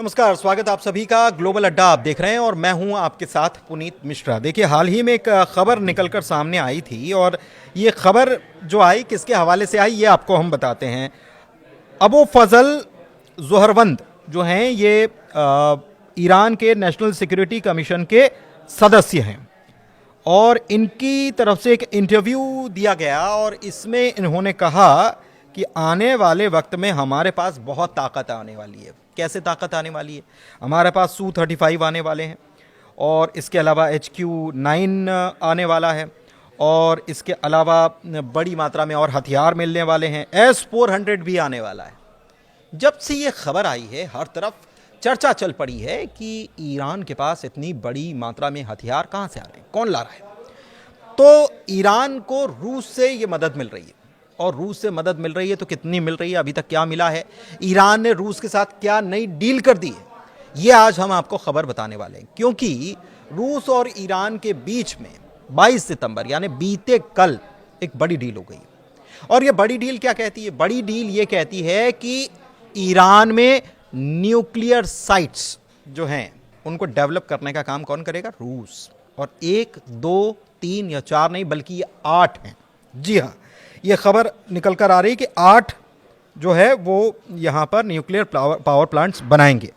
नमस्कार, स्वागत आप सभी का ग्लोबल अड्डा आप देख रहे हैं और मैं हूं आपके साथ पुनीत मिश्रा। देखिए, हाल ही में एक खबर निकलकर सामने आई थी और ये खबर जो आई किसके हवाले से आई ये आपको हम बताते हैं। अबू फजल जोहरवंद जो हैं ये ईरान के नेशनल सिक्योरिटी कमीशन के सदस्य हैं और इनकी तरफ से एक इंटरव्यू दिया गया और इसमें इन्होंने कहा कि आने वाले वक्त में हमारे पास बहुत ताकत आने वाली है। कैसे ताकत आने वाली है? हमारे पास Su-35 आने वाले हैं और इसके अलावा HQ-9 आने वाला है और इसके अलावा बड़ी मात्रा में और हथियार मिलने वाले हैं। S-400 भी आने वाला है। जब से ये खबर आई है हर तरफ चर्चा चल पड़ी है कि ईरान के पास इतनी बड़ी मात्रा में हथियार कहाँ से आ रहे हैं, कौन ला रहा है। तो ईरान को रूस से ये मदद मिल रही है और रूस से मदद मिल रही है तो कितनी मिल रही है, अभी तक क्या मिला है, ईरान ने रूस के साथ क्या नई डील कर दी है, ये आज हम आपको खबर बताने वाले हैं। क्योंकि रूस और ईरान के बीच में 22 सितंबर यानी बीते कल एक बड़ी डील हो गई और ये बड़ी डील क्या कहती है? बड़ी डील ये कहती है कि ईरान में न्यूक्लियर साइट्स जो हैं उनको डेवलप करने का काम कौन करेगा? रूस। और 1, 2, 3 या 4 नहीं बल्कि ये 8 हैं। जी हाँ, ये खबर निकल कर आ रही है कि 8 जो है वो यहाँ पर न्यूक्लियर पावर प्लांट्स बनाएंगे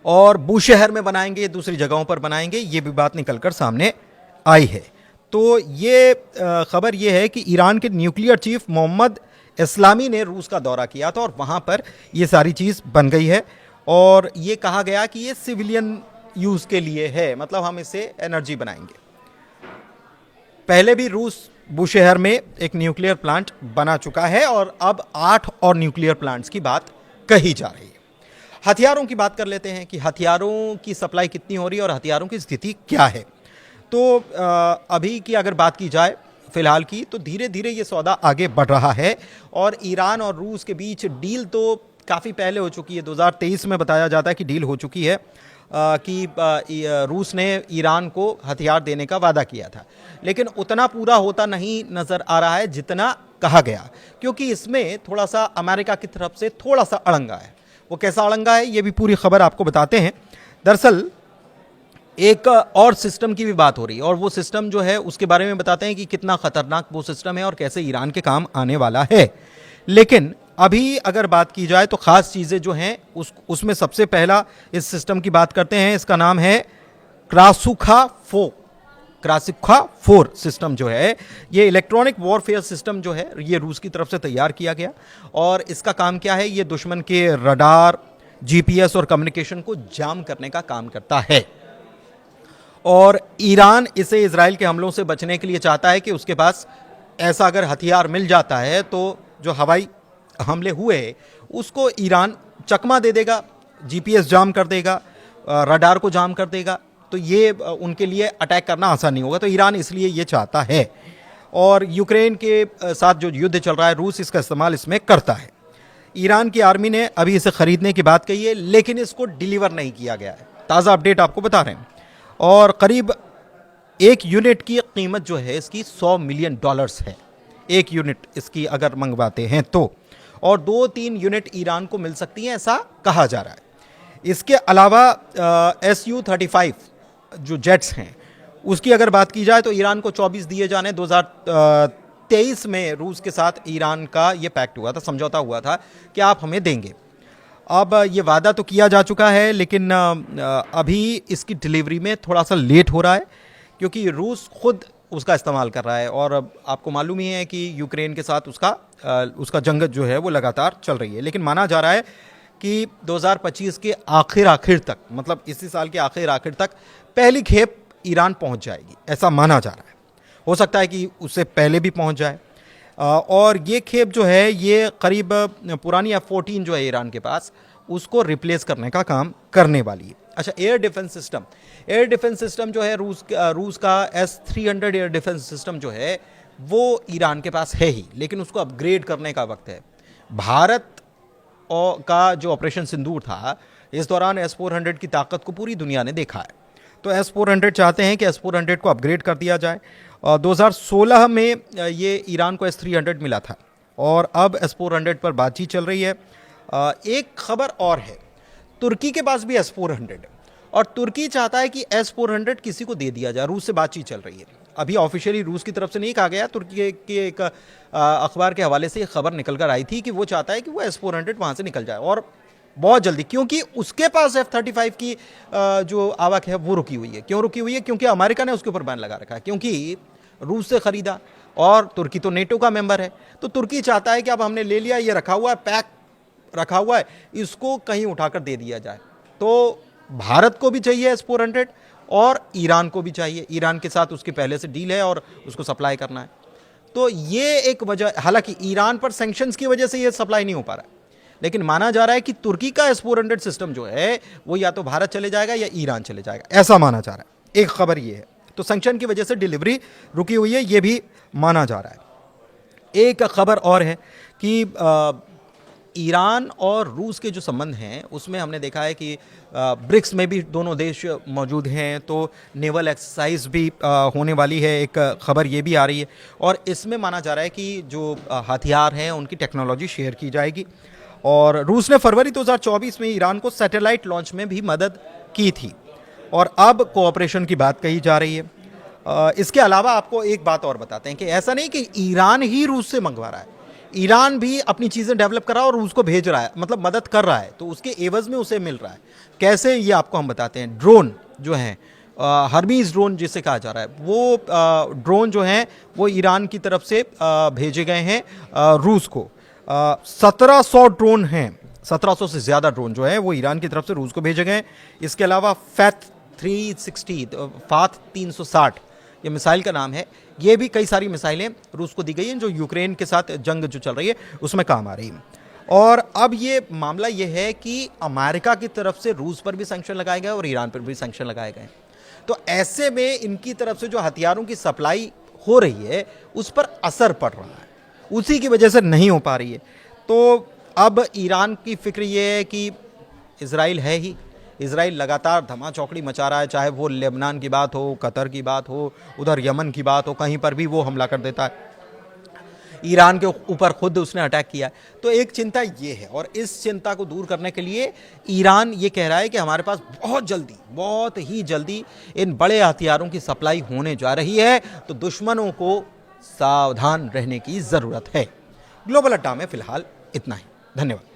और बूशहर में बनाएंगे, दूसरी जगहों पर बनाएंगे, ये भी बात निकल कर सामने आई है। तो ये खबर ये है कि ईरान के न्यूक्लियर चीफ मोहम्मद इस्लामी ने रूस का दौरा किया था और वहाँ पर ये सारी चीज़ बन गई है और ये कहा गया कि ये सिविलियन यूज़ के लिए है, मतलब हम इससे एनर्जी बनाएंगे। पहले भी रूस बूशहर में एक न्यूक्लियर प्लांट बना चुका है और अब 8 और न्यूक्लियर प्लांट्स की बात कही जा रही है। हथियारों की बात कर लेते हैं कि हथियारों की सप्लाई कितनी हो रही है और हथियारों की स्थिति क्या है। तो अभी की अगर बात की जाए फिलहाल की, तो धीरे धीरे ये सौदा आगे बढ़ रहा है और ईरान और रूस के बीच डील तो काफ़ी पहले हो चुकी है। 2023 में बताया जाता है कि डील हो चुकी है कि रूस ने ईरान को हथियार देने का वादा किया था, लेकिन उतना पूरा होता नहीं नज़र आ रहा है जितना कहा गया, क्योंकि इसमें थोड़ा सा अमेरिका की तरफ से थोड़ा सा अड़ंगा है। वो कैसा अड़ंगा है ये भी पूरी खबर आपको बताते हैं। दरअसल एक और सिस्टम की भी बात हो रही है और वो सिस्टम जो है उसके बारे में बताते हैं कि कितना ख़तरनाक वो सिस्टम है और कैसे ईरान के काम आने वाला है। लेकिन अभी अगर बात की जाए तो ख़ास चीज़ें जो हैं उसमें सबसे पहला इस सिस्टम की बात करते हैं। इसका नाम है क्रासुखा 4 सिस्टम जो है ये इलेक्ट्रॉनिक वॉरफेयर सिस्टम जो है ये रूस की तरफ से तैयार किया गया और इसका काम क्या है? ये दुश्मन के रडार, GPS और कम्युनिकेशन को जाम करने का काम करता है और ईरान इसे इजराइल के हमलों से बचने के लिए चाहता है कि उसके पास ऐसा अगर हथियार मिल जाता है तो जो हवाई हमले हुए उसको ईरान चकमा दे देगा, GPS जाम कर देगा, रडार को जाम कर देगा, तो ये उनके लिए अटैक करना आसान नहीं होगा। तो ईरान इसलिए ये चाहता है और यूक्रेन के साथ जो युद्ध चल रहा है रूस इसका इस्तेमाल इसमें करता है। ईरान की आर्मी ने अभी इसे खरीदने की बात कही है लेकिन इसको डिलीवर नहीं किया गया है। ताज़ा अपडेट आपको बता रहे हैं और करीब 1 यूनिट की कीमत जो है इसकी $100 मिलियन है। 1 यूनिट इसकी अगर मंगवाते हैं तो, और 2-3 यूनिट ईरान को मिल सकती हैं ऐसा कहा जा रहा है। इसके अलावा Su-35 जो जेट्स हैं उसकी अगर बात की जाए तो ईरान को 24 दिए जाने। 2023 में रूस के साथ ईरान का ये पैक्ट हुआ था, समझौता हुआ था कि आप हमें देंगे। अब ये वादा तो किया जा चुका है लेकिन अभी इसकी डिलीवरी में थोड़ा सा लेट हो रहा है क्योंकि रूस खुद उसका इस्तेमाल कर रहा है और आपको मालूम ही है कि यूक्रेन के साथ उसका जंग जो है वो लगातार चल रही है। लेकिन माना जा रहा है कि 2025 के आखिर तक, मतलब इसी साल के आखिर तक पहली खेप ईरान पहुंच जाएगी, ऐसा माना जा रहा है। हो सकता है कि उससे पहले भी पहुंच जाए और ये खेप जो है ये करीब पुरानी F-14 जो है ईरान के पास उसको रिप्लेस करने का काम करने वाली है। अच्छा, एयर डिफेंस सिस्टम जो है रूस का S-300 एयर डिफेंस सिस्टम जो है वो ईरान के पास है ही, लेकिन उसको अपग्रेड करने का वक्त है। भारत का जो ऑपरेशन सिंदूर था इस दौरान S-400 की ताकत को पूरी दुनिया ने देखा है, तो S-400 चाहते हैं कि S-400 को अपग्रेड कर दिया जाए। 2016 में ये ईरान को S-300 मिला था और अब S-400 पर बातचीत चल रही है। एक खबर और है तुर्की के पास भी S-400 है और तुर्की चाहता है कि S-400 किसी को दे दिया जाए। रूस से बातचीत चल रही है। अभी ऑफिशियली रूस की तरफ से नहीं कहा गया, तुर्की के एक अखबार के हवाले से खबर निकल कर आई थी कि वो चाहता है कि वो S-400 वहाँ से निकल जाए और बहुत जल्दी, क्योंकि उसके पास F-35 की जो आवक है वो रुकी हुई है। क्यों रुकी हुई है? क्योंकि अमेरिका ने उसके ऊपर बैन लगा रखा है, क्योंकि रूस से खरीदा और तुर्की तो नेटो का मेंबर है। तो तुर्की चाहता है कि अब हमने ले लिया, ये रखा हुआ है, पैक रखा हुआ है, इसको कहीं उठाकर दे दिया जाए। तो भारत को भी चाहिए S-400 और ईरान को भी चाहिए। ईरान के साथ उसकी पहले से डील है और उसको सप्लाई करना है। तो ये एक वजह, हालांकि ईरान पर सैंक्शंस की वजह से ये सप्लाई नहीं हो पा रहा है, लेकिन माना जा रहा है कि तुर्की का S-400 सिस्टम जो है वो या तो भारत चले जाएगा या ईरान चले जाएगा, ऐसा माना जा रहा है। एक खबर ये है। तो सैंक्शन की वजह से डिलीवरी रुकी हुई है, ये भी माना जा रहा है। एक खबर और है कि ईरान और रूस के जो संबंध हैं उसमें हमने देखा है कि ब्रिक्स में भी दोनों देश मौजूद हैं, तो नेवल एक्सरसाइज भी होने वाली है। एक खबर ये भी आ रही है और इसमें माना जा रहा है कि जो हथियार हैं उनकी टेक्नोलॉजी शेयर की जाएगी। और रूस ने फरवरी 2024 में ईरान को सैटेलाइट लॉन्च में भी मदद की थी और अब कोऑपरेशन की बात कही जा रही है। इसके अलावा आपको एक बात और बताते हैं कि ऐसा नहीं कि ईरान ही रूस से मंगवा रहा है, ईरान भी अपनी चीज़ें डेवलप कर रहा है और रूस को भेज रहा है, मतलब मदद कर रहा है, तो उसके एवज में उसे मिल रहा है। कैसे, ये आपको हम बताते हैं। ड्रोन जो हैं, हर्मीज ड्रोन जिसे कहा जा रहा है, वो ड्रोन जो हैं वो ईरान की तरफ से भेजे गए हैं रूस को। 1700 ड्रोन हैं, 1700 से ज़्यादा ड्रोन जो है वो ईरान की तरफ से रूस को भेजे गए हैं। इसके अलावा फैथ 360 ये मिसाइल का नाम है, ये भी कई सारी मिसाइलें रूस को दी गई हैं जो यूक्रेन के साथ जंग जो चल रही है उसमें काम आ रही है। और अब ये मामला ये है कि अमेरिका की तरफ से रूस पर भी सैंक्शन लगाए गए और ईरान पर भी सैंक्शन लगाए गए। तो ऐसे में इनकी तरफ से जो हथियारों की सप्लाई हो रही है उस पर असर पड़ रहा है, उसी की वजह से नहीं हो पा रही है। तो अब ईरान की फिक्र ये है कि इजराइल है ही, इजराइल लगातार धमाचौकड़ी मचा रहा है, चाहे वो लेबनान की बात हो, कतर की बात हो, उधर यमन की बात हो, कहीं पर भी वो हमला कर देता है। ईरान के ऊपर खुद उसने अटैक किया। तो एक चिंता ये है और इस चिंता को दूर करने के लिए ईरान ये कह रहा है कि हमारे पास बहुत ही जल्दी इन बड़े हथियारों की सप्लाई होने जा रही है, तो दुश्मनों को सावधान रहने की ज़रूरत है। ग्लोबल अड्डा में फिलहाल इतना ही। धन्यवाद।